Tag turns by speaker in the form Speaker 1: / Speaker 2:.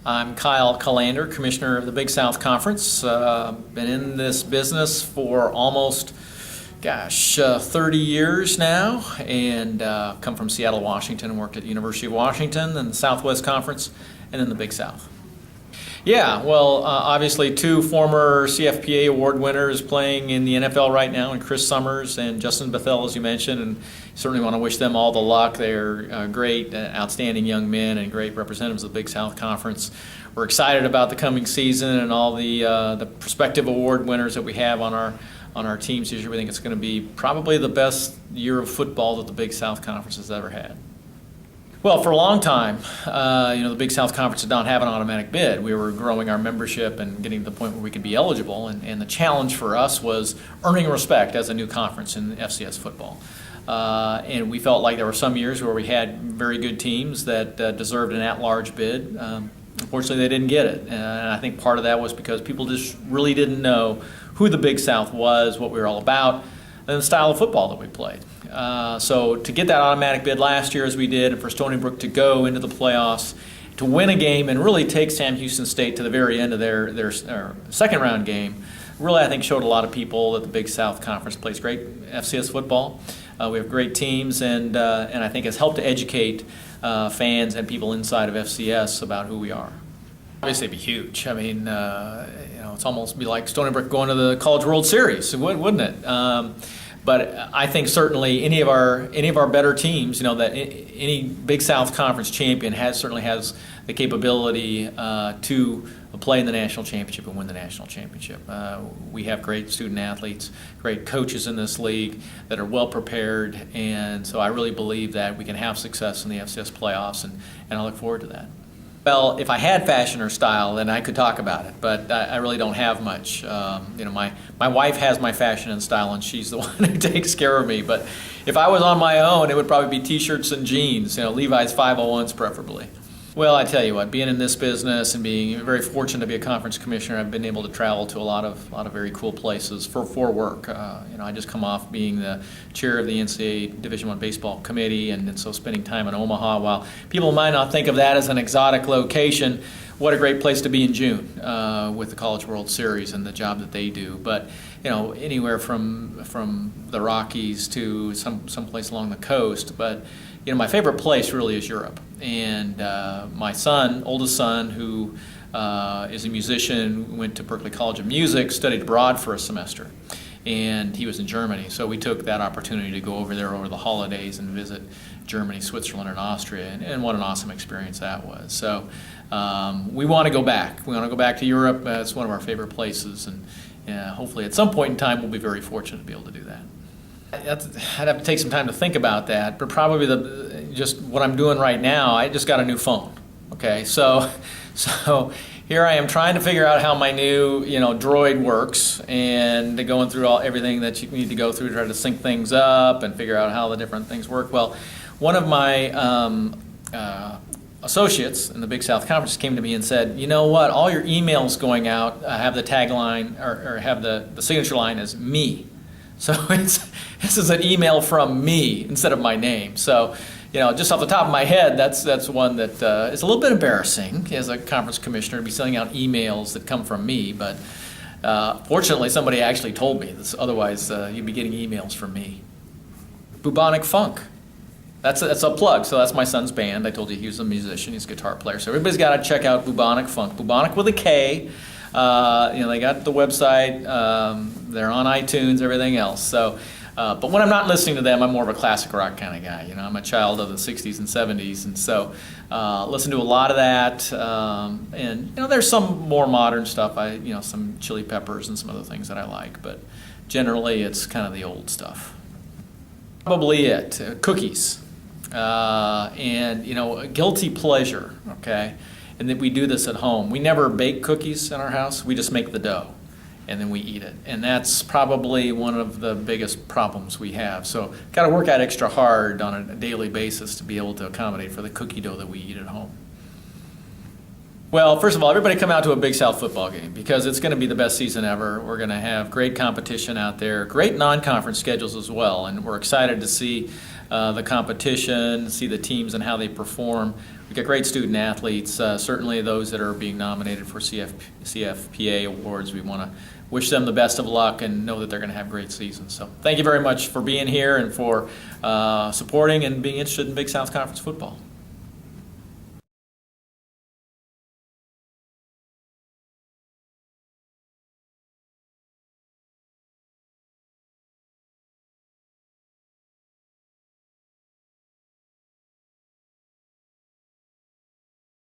Speaker 1: I'm Kallander, Commissioner of the Big South Conference. Been in this business for almost, 30 years now, and come from Seattle, Washington, and worked at the University of Washington and the Southwest Conference, and then the Big South. Yeah, well, obviously two former CFPA award winners playing in the NFL right now, and Chris Summers and Justin Bethel, as you mentioned, and certainly want to wish them all the luck. They're great, outstanding young men and great representatives of the Big South Conference. We're excited about the coming season and all the prospective award winners that we have on our teams this year. We think it's going to be probably the best year of football that the Big South Conference has ever had. Well, for a long time, the Big South Conference did not have an automatic bid. We were growing our membership and getting to the point where we could be eligible, and the challenge for us was earning respect as a new conference in FCS football. And we felt like there were some years where we had very good teams that deserved an at-large bid. Unfortunately, they didn't get it, and I think part of that was because people just really didn't know who the Big South was, what we were all about, and the style of football that we played. So to get that automatic bid last year as we did, and for Stony Brook to go into the playoffs, to win a game and really take Sam Houston State to the very end of their second round game, really I think showed a lot of people that the Big South Conference plays great FCS football. We have great teams, and I think has helped to educate fans and people inside of FCS about who we are. Obviously, it'd be huge. I mean, it's almost be like Stony Brook going to the College World Series, wouldn't it? But I think certainly any of our better teams, that any Big South Conference champion certainly has the capability to play in the national championship and win the national championship. We have great student athletes, great coaches in this league that are well prepared, and so I really believe that we can have success in the FCS playoffs, and I look forward to that. Well, if I had fashion or style, then I could talk about it, but I really don't have much. My wife has my fashion and style, and she's the one who takes care of me. But if I was on my own, it would probably be T-shirts and jeans, Levi's 501s preferably. Well, I tell you what, being in this business and being very fortunate to be a conference commissioner, I've been able to travel to a lot of very cool places for work. I just come off being the chair of the NCAA Division I baseball committee, and so spending time in Omaha. While people might not think of that as an exotic location, what a great place to be in June with the College World Series and the job that they do. But anywhere from the Rockies to some place along the coast. But my favorite place really is Europe. And my oldest son, who is a musician, went to Berklee College of Music, studied abroad for a semester, and he was in Germany. So we took that opportunity to go over there over the holidays and visit Germany, Switzerland, and Austria, and what an awesome experience that was. So we want to go back. We want to go back to Europe. It's one of our favorite places, and hopefully at some point in time we'll be very fortunate to be able to do that. I'd have to take some time to think about that, but probably just what I'm doing right now, I just got a new phone. Okay, so here I am trying to figure out how my new Droid works, and going through everything that you need to go through to try to sync things up and figure out how the different things work. Well, one of my associates in the Big South Conference came to me and said, "You know what? All your emails going out have the tagline or have the signature line as me." So this is an email from me instead of my name. So, just off the top of my head, that's one that is a little bit embarrassing as a conference commissioner to be sending out emails that come from me. But fortunately, somebody actually told me this. Otherwise, you'd be getting emails from me. Bubonic Funk. That's a plug. So that's my son's band. I told you he was a musician. He's a guitar player. So everybody's got to check out Bubonic Funk. Bubonic with a K. They got the website. They're on iTunes, everything else. So, but when I'm not listening to them, I'm more of a classic rock kind of guy. I'm a child of the 60s and 70s, and so listen to a lot of that. And there's some more modern stuff. Some Chili Peppers and some other things that I like, but generally it's kind of the old stuff. Probably it. Cookies, and a guilty pleasure. Okay. And then we do this at home. We never bake cookies in our house. We just make the dough, and then we eat it. And that's probably one of the biggest problems we have. So got to work out extra hard on a daily basis to be able to accommodate for the cookie dough that we eat at home. Well, first of all, everybody come out to a Big South football game because it's going to be the best season ever. We're going to have great competition out there, great non-conference schedules as well, and we're excited to see the competition, see the teams and how they perform. We've got great student athletes, certainly those that are being nominated for CFPA awards. We want to wish them the best of luck and know that they're going to have great seasons. So thank you very much for being here and for supporting and being interested in Big South Conference football.